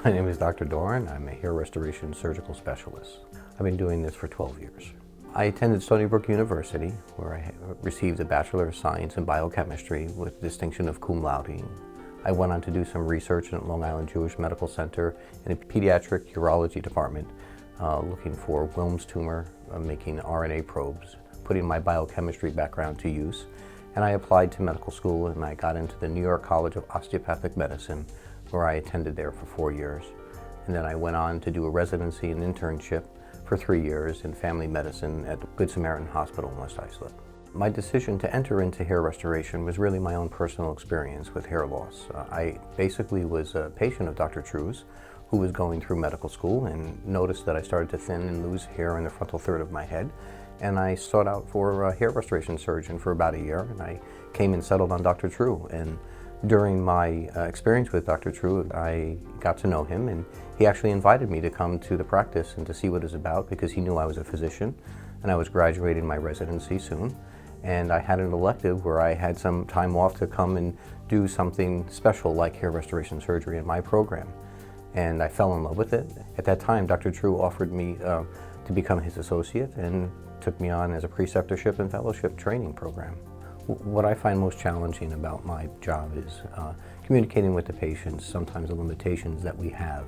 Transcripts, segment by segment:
My name is Dr. Dorin. I'm a hair restoration surgical specialist. I've been doing this for 12 years. I attended Stony Brook University, where I received a Bachelor of Science in Biochemistry with distinction of cum laude. I went on to do some research at Long Island Jewish Medical Center in a pediatric urology department, looking for Wilms tumor, making RNA probes, putting my biochemistry background to use. And I applied to medical school, and I got into the New York College of Osteopathic Medicine, where I attended there for 4 years. And then I went on to do a residency and internship for 3 years in family medicine at Good Samaritan Hospital in West Islip. My decision to enter into hair restoration was really my own personal experience with hair loss. I basically was a patient of Dr. True's, who was going through medical school, and noticed that I started to thin and lose hair in the frontal third of my head. And I sought out for a hair restoration surgeon for about a year, and I came and settled on Dr. True. And during my experience with Dr. True, I got to know him, and he actually invited me to come to the practice and to see what it was about, because he knew I was a physician and I was graduating my residency soon. And I had an elective where I had some time off to come and do something special like hair restoration surgery in my program. And I fell in love with it. At that time, Dr. True offered me to become his associate and took me on as a preceptorship and fellowship training program. What I find most challenging about my job is communicating with the patients, sometimes the limitations that we have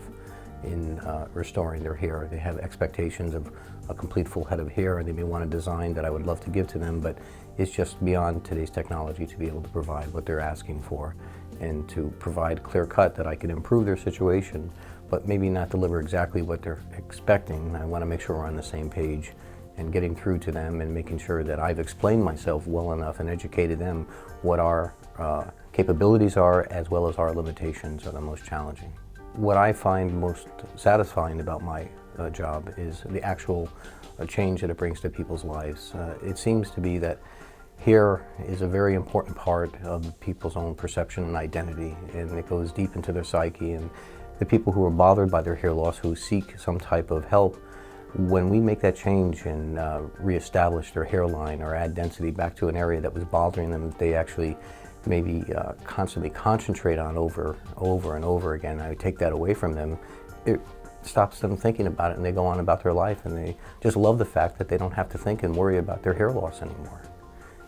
in restoring their hair. They have expectations of a complete full head of hair, and they may want a design that I would love to give to them, but it's just beyond today's technology to be able to provide what they're asking for, and to provide clear cut that I can improve their situation, but maybe not deliver exactly what they're expecting. I want to make sure we're on the same page and getting through to them and making sure that I've explained myself well enough and educated them what our capabilities are, as well as our limitations, are the most challenging. What I find most satisfying about my job is the actual change that it brings to people's lives. It seems to be that hair is a very important part of people's own perception and identity, and it goes deep into their psyche. And the people who are bothered by their hair loss, who seek some type of help, when we make that change and reestablish their hairline or add density back to an area that was bothering them, that they actually maybe constantly concentrate on over and over again, I take that away from them, it stops them thinking about it, and they go on about their life, and they just love the fact that they don't have to think and worry about their hair loss anymore.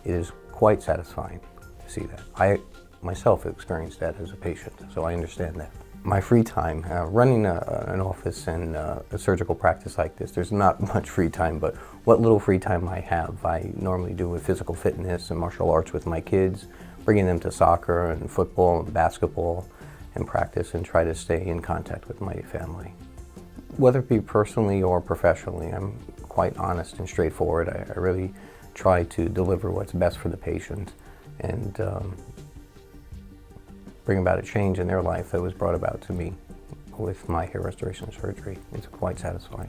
It is quite satisfying to see that. I myself experienced that as a patient, so I understand that. My free time, running an office and a surgical practice like this, there's not much free time, but what little free time I have, I normally do with physical fitness and martial arts with my kids, bringing them to soccer and football and basketball and practice, and try to stay in contact with my family. Whether it be personally or professionally, I'm quite honest and straightforward. I really try to deliver what's best for the patient and bring about a change in their life that was brought about to me with my hair restoration surgery. It's quite satisfying.